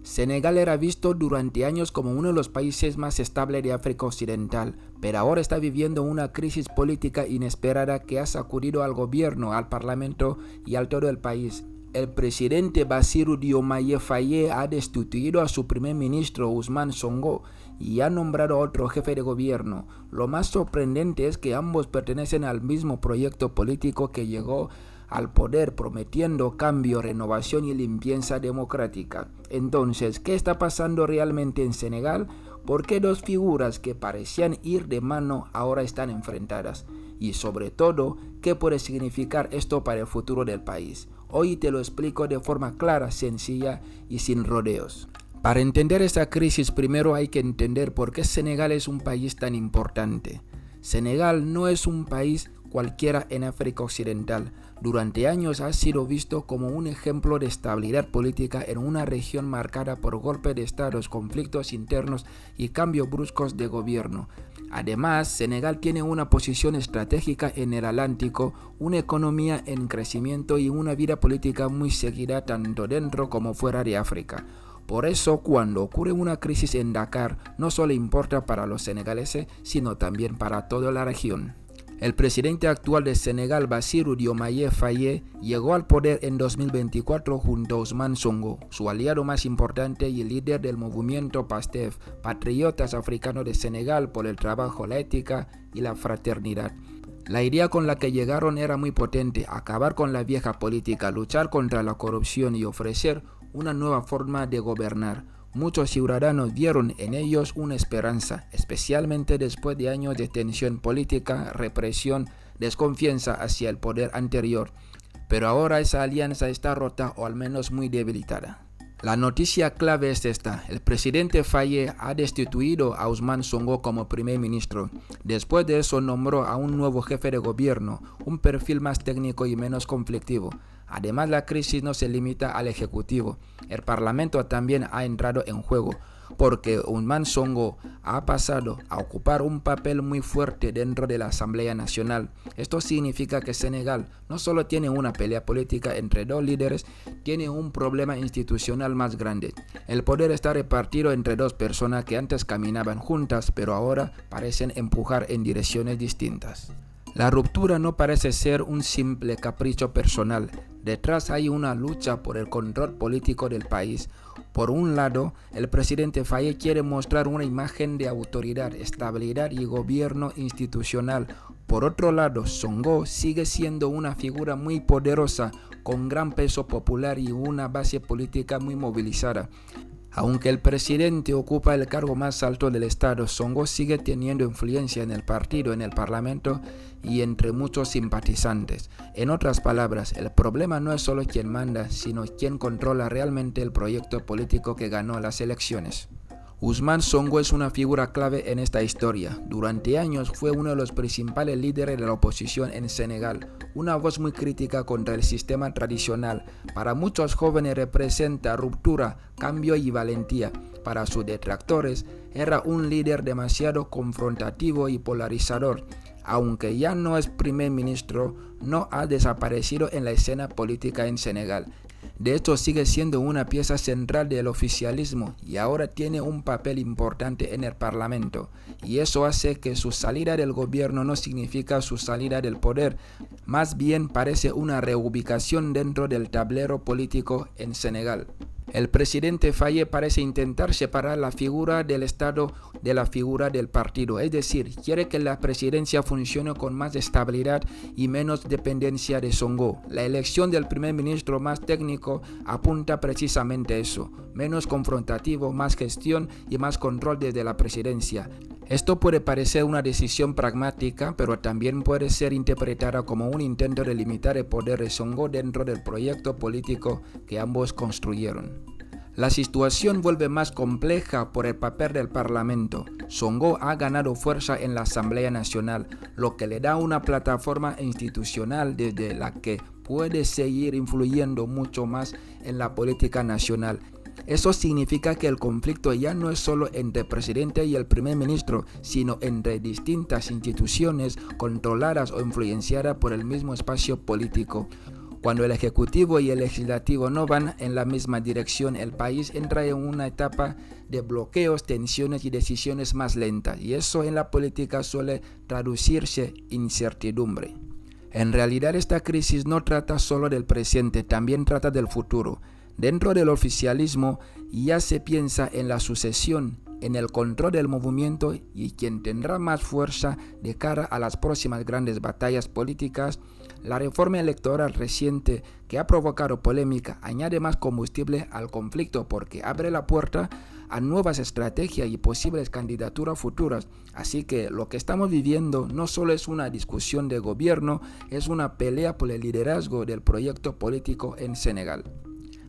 Senegal era visto durante años como uno de los países más estables de África Occidental, pero ahora está viviendo una crisis política inesperada que ha sacudido al gobierno, al parlamento y al todo el país. El presidente Bassirou Diomaye Faye ha destituido a su primer ministro Ousmane Sonko y ha nombrado a otro jefe de gobierno. Lo más sorprendente es que ambos pertenecen al mismo proyecto político que llegó al poder prometiendo cambio, renovación y limpieza democrática. Entonces, ¿qué está pasando realmente en Senegal? ¿Por qué dos figuras que parecían ir de mano ahora están enfrentadas? Y sobre todo, ¿qué puede significar esto para el futuro del país? Hoy te lo explico de forma clara, sencilla y sin rodeos. Para entender esta crisis, primero hay que entender por qué Senegal es un país tan importante. Senegal no es un país cualquiera en África Occidental. Durante años ha sido visto como un ejemplo de estabilidad política en una región marcada por golpes de estados, conflictos internos y cambios bruscos de gobierno. Además, Senegal tiene una posición estratégica en el Atlántico, una economía en crecimiento y una vida política muy seguida tanto dentro como fuera de África. Por eso, cuando ocurre una crisis en Dakar, no solo importa para los senegaleses, sino también para toda la región. El presidente actual de Senegal, Bassirou Diomaye Faye, llegó al poder en 2024 junto a Ousmane Sonko, su aliado más importante y líder del movimiento PASTEF, Patriotas Africanos de Senegal por el trabajo, la ética y la fraternidad. La idea con la que llegaron era muy potente: acabar con la vieja política, luchar contra la corrupción y ofrecer una nueva forma de gobernar. Muchos ciudadanos vieron en ellos una esperanza, especialmente después de años de tensión política, represión, desconfianza hacia el poder anterior. Pero ahora esa alianza está rota o al menos muy debilitada. La noticia clave es esta: el presidente Faye ha destituido a Ousmane Sonko como primer ministro. Después de eso nombró a un nuevo jefe de gobierno, un perfil más técnico y menos conflictivo. Además, la crisis no se limita al Ejecutivo. El Parlamento también ha entrado en juego, porque Ousmane Sonko ha pasado a ocupar un papel muy fuerte dentro de la Asamblea Nacional. Esto significa que Senegal no solo tiene una pelea política entre dos líderes, tiene un problema institucional más grande. El poder está repartido entre dos personas que antes caminaban juntas, pero ahora parecen empujar en direcciones distintas. La ruptura no parece ser un simple capricho personal. Detrás hay una lucha por el control político del país. Por un lado, el presidente Faye quiere mostrar una imagen de autoridad, estabilidad y gobierno institucional. Por otro lado, Sonko sigue siendo una figura muy poderosa, con gran peso popular y una base política muy movilizada. Aunque el presidente ocupa el cargo más alto del Estado, Sonko sigue teniendo influencia en el partido, en el Parlamento y entre muchos simpatizantes. En otras palabras, el problema no es solo quién manda, sino quién controla realmente el proyecto político que ganó las elecciones. Ousmane Sonko es una figura clave en esta historia. Durante años fue uno de los principales líderes de la oposición en Senegal, una voz muy crítica contra el sistema tradicional. Para muchos jóvenes representa ruptura, cambio y valentía. Para sus detractores era un líder demasiado confrontativo y polarizador. Aunque ya no es primer ministro, no ha desaparecido en la escena política en Senegal. De hecho, sigue siendo una pieza central del oficialismo y ahora tiene un papel importante en el Parlamento. Y eso hace que su salida del gobierno no significa su salida del poder, más bien parece una reubicación dentro del tablero político en Senegal. El presidente Faye parece intentar separar la figura del Estado de la figura del partido, es decir, quiere que la presidencia funcione con más estabilidad y menos dependencia de Sonko. La elección del primer ministro más técnico apunta precisamente a eso: menos confrontativo, más gestión y más control desde la presidencia. Esto puede parecer una decisión pragmática, pero también puede ser interpretada como un intento de limitar el poder de Sonko dentro del proyecto político que ambos construyeron. La situación vuelve más compleja por el papel del Parlamento. Sonko ha ganado fuerza en la Asamblea Nacional, lo que le da una plataforma institucional desde la que puede seguir influyendo mucho más en la política nacional. Eso significa que el conflicto ya no es solo entre el presidente y el primer ministro, sino entre distintas instituciones controladas o influenciadas por el mismo espacio político. Cuando el Ejecutivo y el Legislativo no van en la misma dirección, el país entra en una etapa de bloqueos, tensiones y decisiones más lentas, y eso en la política suele traducirse en incertidumbre. En realidad esta crisis no trata solo del presente, también trata del futuro. Dentro del oficialismo ya se piensa en la sucesión, en el control del movimiento y quien tendrá más fuerza de cara a las próximas grandes batallas políticas. La reforma electoral reciente que ha provocado polémica añade más combustible al conflicto porque abre la puerta a nuevas estrategias y posibles candidaturas futuras. Así que lo que estamos viviendo no solo es una discusión de gobierno, es una pelea por el liderazgo del proyecto político en Senegal.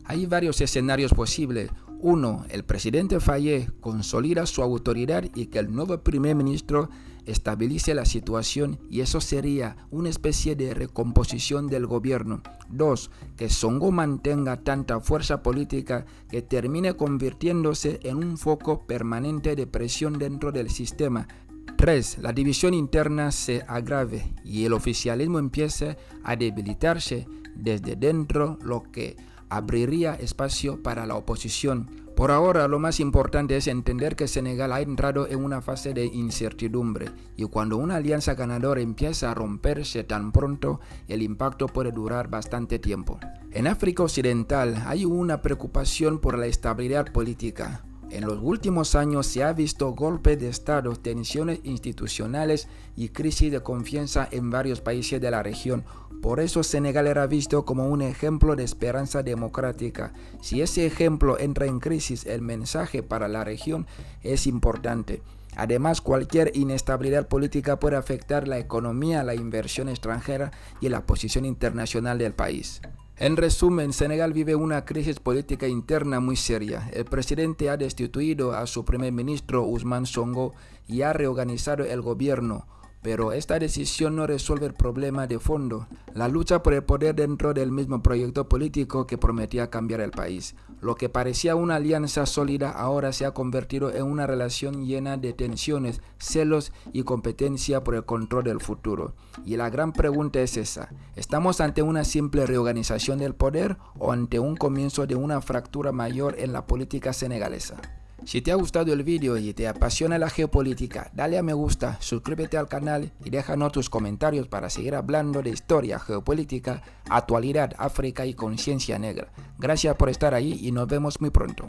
Hay varios escenarios posibles. 1. El presidente Faye consolida su autoridad y que el nuevo primer ministro estabilice la situación, y eso sería una especie de recomposición del gobierno. 2. Que Sonko mantenga tanta fuerza política que termine convirtiéndose en un foco permanente de presión dentro del sistema. 3. La división interna se agrave y el oficialismo empiece a debilitarse desde dentro, lo que abriría espacio para la oposición. Por ahora, lo más importante es entender que Senegal ha entrado en una fase de incertidumbre, y cuando una alianza ganadora empieza a romperse tan pronto, el impacto puede durar bastante tiempo. En África Occidental hay una preocupación por la estabilidad política. En los últimos años se ha visto golpes de Estado, tensiones institucionales y crisis de confianza en varios países de la región. Por eso Senegal era visto como un ejemplo de esperanza democrática. Si ese ejemplo entra en crisis, el mensaje para la región es importante. Además, cualquier inestabilidad política puede afectar la economía, la inversión extranjera y la posición internacional del país. En resumen, Senegal vive una crisis política interna muy seria. El presidente ha destituido a su primer ministro Ousmane Sonko y ha reorganizado el gobierno. Pero esta decisión no resuelve el problema de fondo, la lucha por el poder dentro del mismo proyecto político que prometía cambiar el país. Lo que parecía una alianza sólida ahora se ha convertido en una relación llena de tensiones, celos y competencia por el control del futuro. Y la gran pregunta es esa: ¿estamos ante una simple reorganización del poder o ante un comienzo de una fractura mayor en la política senegalesa? Si te ha gustado el vídeo y te apasiona la geopolítica, dale a me gusta, suscríbete al canal y déjanos tus comentarios para seguir hablando de historia, geopolítica, actualidad, África y conciencia negra. Gracias por estar ahí y nos vemos muy pronto.